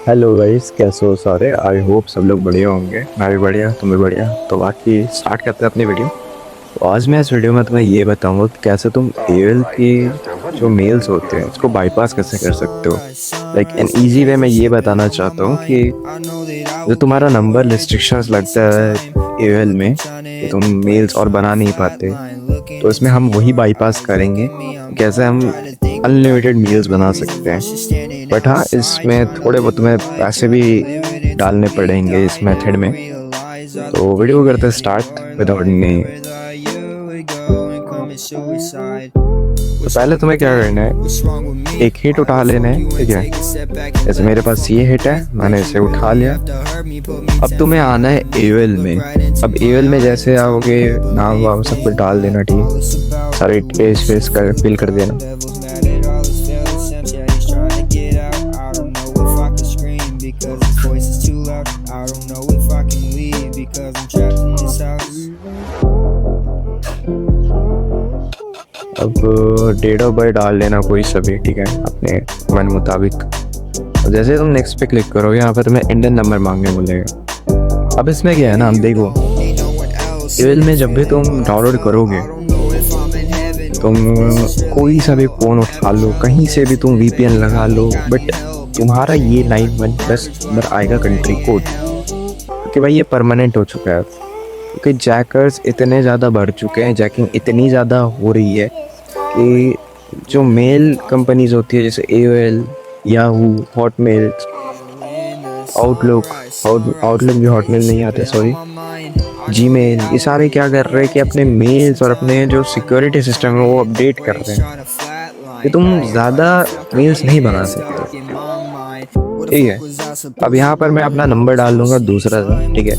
Hello guys, कैसे हो सारे। आई होप सब लोग बढ़िया होंगे। मैं भी बढ़िया, तुम भी बढ़िया। तो बाकी स्टार्ट करते हैं अपनी वीडियो। तो आज मैं इस वीडियो में तुम्हें ये बताऊंगा कि कैसे तुम एल की जो मेल्स होते हैं इसको बाईपास कैसे कर सकते हो। लाइक एन इजी वे में ये बताना चाहता हूँ कि जो तुम्हारा नंबर रिस्ट्रिक्शंस लगता है एल में कि तुम मेल्स और बना नहीं पाते, तो इसमें हम वही बाईपास करेंगे। कैसे हम अनलिमिटेड मील्स बना सकते हैं। बट हाँ, इसमें थोड़े बहुत तुम्हें पैसे भी डालने पड़ेंगे इस मेथड में। तो वीडियो को करते हैं स्टार्ट विदाउट एनी। तो पहले तुम्हें क्या करना है, एक हिट उठा लेना है, ठीक है। जैसे मेरे पास ये हिट है, मैंने इसे उठा लिया। अब तुम्हें आना है एवेल में। अब एवेल में जैसे आओगे, नाम वाम सब कुछ डाल देना, ठीक। सारे टेस्ट फेस कर फिल कर देना। अब डेट ऑफ बर्थ डाल लेना कोई सभी, ठीक है, अपने मन मुताबिक। अब जैसे तुम नेक्स्ट पे क्लिक करोगे, यहाँ पर तुम्हें इंडियन नंबर मांगने बोलेगा। अब इसमें क्या है ना, हम देखो एवेल में जब भी तुम डाउनलोड करोगे, तुम कोई सा भी फ़ोन उठा लो, कहीं से भी तुम वीपीएन लगा लो, बट तुम्हारा ये 91+ नंबर आएगा कंट्री कोड, क्योंकि भाई ये परमानेंट हो चुका है। क्योंकि जैकर्स इतने ज़्यादा बढ़ चुके हैं, जैकिंग इतनी ज़्यादा हो रही है कि जो मेल कंपनीज होती है जैसे AOL, याहू, हॉटमेल, आउटलुक भी हॉटमेल नहीं आते, सॉरी, जीमेल, ये सारे क्या कर रहे हैं कि अपने मेल्स और अपने जो सिक्योरिटी सिस्टम है वो अपडेट कर रहे हैं कि तुम ज़्यादा मेल्स नहीं बना सकते, ठीक है। अब यहाँ पर मैं अपना नंबर डाल दूंगा दूसरा सा, ठीक है,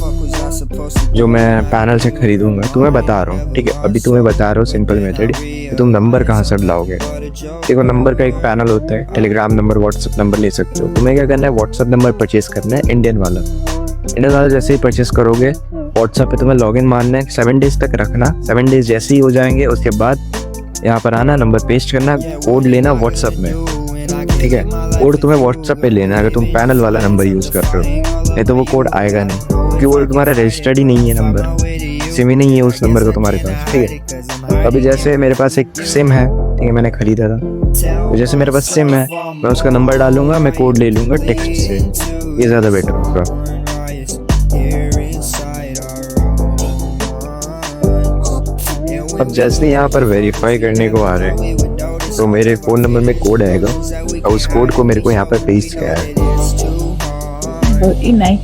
जो मैं पैनल से खरीदूंगा। तुम्हें बता रहा हूँ, ठीक है, अभी तुम्हें बता रहा हूँ सिंपल मेथड कि तुम नंबर कहाँ से लाओगे। देखो, नंबर का एक पैनल होता है, टेलीग्राम नंबर, व्हाट्सएप नंबर ले सकते हो। तुम्हें क्या करना है, व्हाट्सएप नंबर परचेज करना है, इंडियन वाला जैसे ही परचेज करोगे, व्हाट्सएप पे तुम्हें लॉगिन मारना है, 7 डेज तक रखना। 7 डेज जैसे ही हो जाएंगे, उसके बाद यहाँ पर आना, नंबर पेस्ट करना, कोड लेना व्हाट्सएप में, ठीक है। कोड तुम्हें व्हाट्सएप पे लेना है अगर तुम पैनल वाला नंबर यूज़ कर रहे हो, नहीं तो वो कोड आएगा नहीं, क्योंकि वो तुम्हारा रजिस्टर्ड ही नहीं है, नंबर सिम ही नहीं है उस नंबर का तुम्हारे पास, ठीक है। अभी जैसे मेरे पास एक सिम है, ठीक है, मैंने ख़रीदा था, तो जैसे मेरे पास सिम है, मैं उसका नंबर डालूंगा, मैं कोड ले लूँगा टेक्स्ट से, ये ज़्यादा बेटर होगा। अब जैसे यहाँ पर वेरीफाई करने को आ रहे हैं, तो मेरे फ़ोन नंबर में कोड आएगा और उस कोड को मेरे को यहाँ पर पेस्ट किया है। नहीं,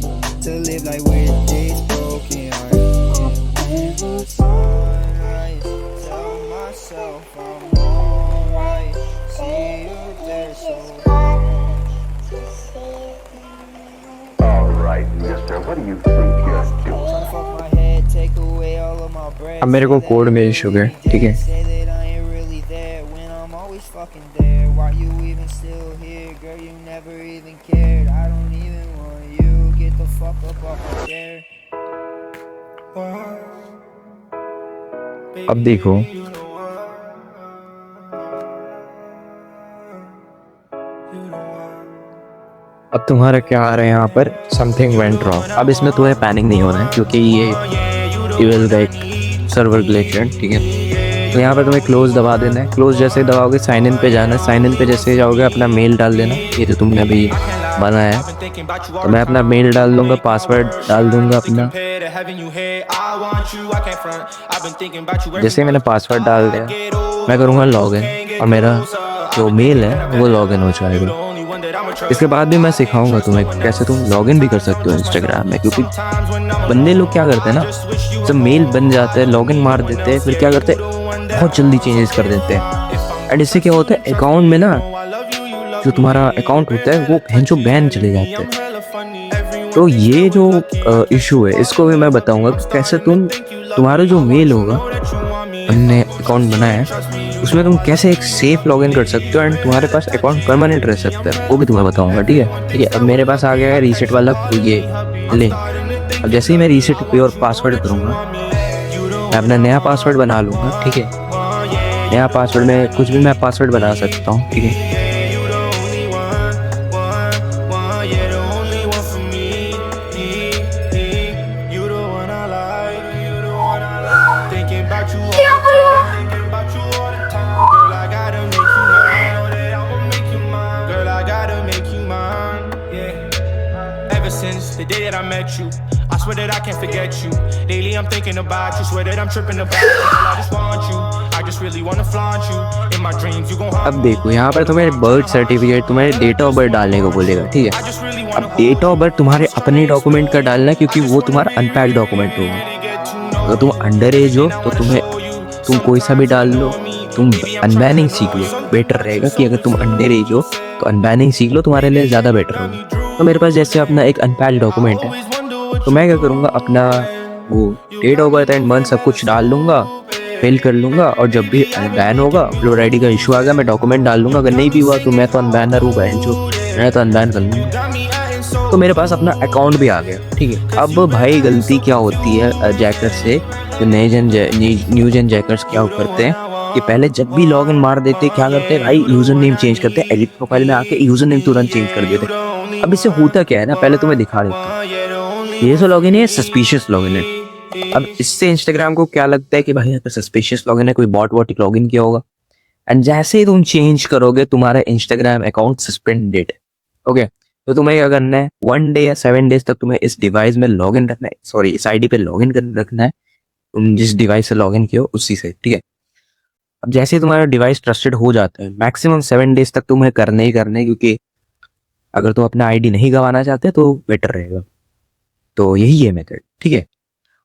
अब मेरे को कोड में इशू है, ठीक है। अब देखो, अब तुम्हारा क्या आ रहा है यहाँ पर, समथिंग वेंट रॉन्ग। अब इसमें तुम्हें पैनिक नहीं होना है, क्योंकि ये इवेल का एक सर्वर ग्लिच है, ठीक है। तो यहाँ पर तुम्हें क्लोज दबा देना है। क्लोज जैसे दबाओगे, साइन इन पे जाना है। साइन इन पे जैसे जाओगे, अपना मेल डाल देना, ये जो तुमने अभी बनाया है। तो मैं अपना मेल डाल दूंगा, पासवर्ड डाल दूंगा अपना। जैसे मैंने पासवर्ड डाल दिया, मैं करूँगा लॉगिन, और मेरा जो मेल है वो लॉगिन हो जाएगा। इसके बाद भी मैं सिखाऊंगा तुम्हें कैसे तुम लॉगिन भी कर सकते हो इंस्टाग्राम में, क्योंकि बंदे लोग क्या करते हैं ना, जब मेल बन जाता है, लॉगिन मार देते हैं, फिर क्या करते हैं, बहुत जल्दी चेंजेस कर देते हैं। एंड इससे क्या होता है, अकाउंट में ना, जो तुम्हारा अकाउंट होता है वो जो बैन चले जाते हैं। तो ये जो इशू है, इसको भी मैं बताऊंगा कि कैसे तुम्हारा जो मेल होगा, हमने अकाउंट बनाया है, उसमें तुम कैसे एक सेफ लॉगिन कर सकते हो एंड तुम्हारे पास अकाउंट परमानेंट रह सकता है, वो भी तुम्हें बताऊंगा, ठीक है। ठीक है, अब मेरे पास आ गया है रीसेट वाला ये ले। अब जैसे ही मैं रीसेट प्योर पासवर्ड करूँगा, मैं अपना नया पासवर्ड बना लूँगा, ठीक है। नया पासवर्ड में कुछ भी मैं पासवर्ड बना सकता हूँ, ठीक है। since the day that I met you. I swear that I can't forget you. Daily I'm thinking about you. Swear that I'm tripping about you. Girl, I just want you. I just really wanna flaunt you. In my dreams you gon' haunt अब देखो यहाँ पर तुम्हें birth certificate, तुम्हारे date of birth डालने को बोलेगा, ठीक है। अब डेट ऑफ बर्थ तुम्हारे अपने डॉक्यूमेंट का डालना है, क्योंकि वो तुम्हारा अनपैक्ड डॉक्यूमेंट होगा। अगर तुम अंडर एज हो तो तुम कोई सा भी डाल लो, तुम अनबैनिंग सीख लो, बेटर रहेगा। कि अगर तुम अंडर एज हो तो अनबैनिंग सीख लो, तुम्हारे लिए ज़्यादा बेटर होगा। तो मेरे पास जैसे अपना एक अनपैक्ड डॉक्यूमेंट है, तो मैं क्या करूँगा, अपना वो date of birth and month सब कुछ डाल लूँगा, फिल कर लूँगा, और जब भी अनबैन होगा, अपलोड आईडी का इशू आ गया, मैं डॉक्यूमेंट डाल लूँगा। अगर नहीं भी हुआ तो मैं तो अनबैनर हूँ बहन, जो मैं तो अनबैन कर लूँगा। तो मेरे पास अपना अकाउंट भी आ गया, ठीक है। अब भाई गलती क्या होती है जैकर से, जो न्यू जेन जैकर्स क्या करते हैं कि पहले जब भी लॉगिन मार देते क्या करते हैं भाई, यूजर नेम चेंज करते हैं, एडिट प्रोफाइल में आके यूजर नेम तुरंत चेंज कर देते हैं। अब इससे होता क्या है ना, पहले तुम्हें दिखा देता हूँ। ये जो लॉगिन है सस्पिशियस लॉगिन है। अब इससे इंस्टाग्राम को क्या लगता है कि भाई अगर सस्पिशियस लॉगिन है, कोई बॉट लॉगिन किया होगा। एंड जैसे ही तुम चेंज करोगे, तुम्हारा इंस्टाग्राम अकाउंट सस्पेंडेड। ओके, तो तुम्हें क्या करना है, 1 डे या 7 डेज तक तुम्हें इस डिवाइस में लॉगिन रखना है, सॉरी इस आईडी पे लॉगिन कर रखना है, तुम जिस डिवाइस से लॉगिन किया हो उसी से, ठीक है। अब जैसे ही तुम्हारा डिवाइस ट्रस्टेड हो जाता है, मैक्सिमम 7 डेज तक तुम्हें करने ही करने, क्योंकि अगर तुम अपना आईडी नहीं गंवाना चाहते तो बेटर रहेगा। तो यही है मेथड, ठीक है।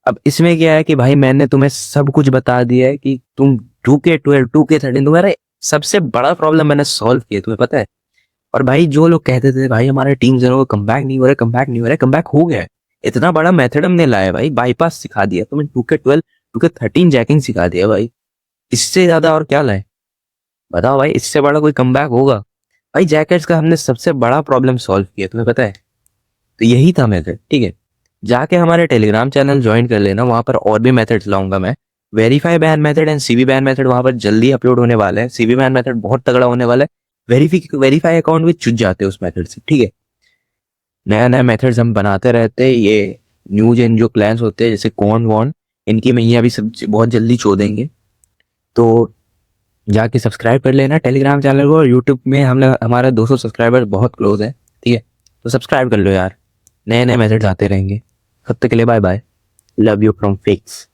अब इसमें क्या है कि भाई मैंने तुम्हें सब कुछ बता दिया है कि तुम 2K12 2K13 तुम्हारा सबसे बड़ा प्रॉब्लम मैंने सॉल्व किया, तुम्हें पता है। और भाई जो लोग कहते थे भाई हमारे टीम ज़ीरो को कमबैक नहीं हो रहा, कमबैक हो गया है। इतना बड़ा मेथड हमने लाया भाई, बाईपास सिखा दिया तुम्हें, 2K12 2K13 जैकिंग सिखा दिया भाई। इससे ज्यादा और क्या लाए बताओ भाई, इससे बड़ा कोई कमबैक होगा भाई। जैकेट्स का हमने सबसे बड़ा प्रॉब्लम सॉल्व किया, तुम्हें पता है। तो यही था मेथड, ठीक है। जाके हमारे टेलीग्राम चैनल ज्वाइन कर लेना, वहां पर और भी मेथड्स लाऊंगा मैं। Verify ban method and CV ban method वहां पर जल्दी अपलोड होने वाले हैं। सीवी बैन मेथड बहुत तगड़ा होने वाला है, वेरीफाई अकाउंट भी चुज जाते हैं उस मेथड से, ठीक है। नया नया मेथड्स हम बनाते रहते हैं। ये न्यू जेन जो क्लैंस होते हैं जैसे कॉन वॉन, इनकी मैया भी सब बहुत जल्दी छोड़ेंगे। तो जाके सब्सक्राइब कर लेना टेलीग्राम चैनल को। यूट्यूब में हमारे 200 सब्सक्राइबर बहुत क्लोज है, ठीक है। तो सब्सक्राइब कर लो यार, नए नए मेथड्स आते रहेंगे। तब तक के लिए bye bye, love you from fix.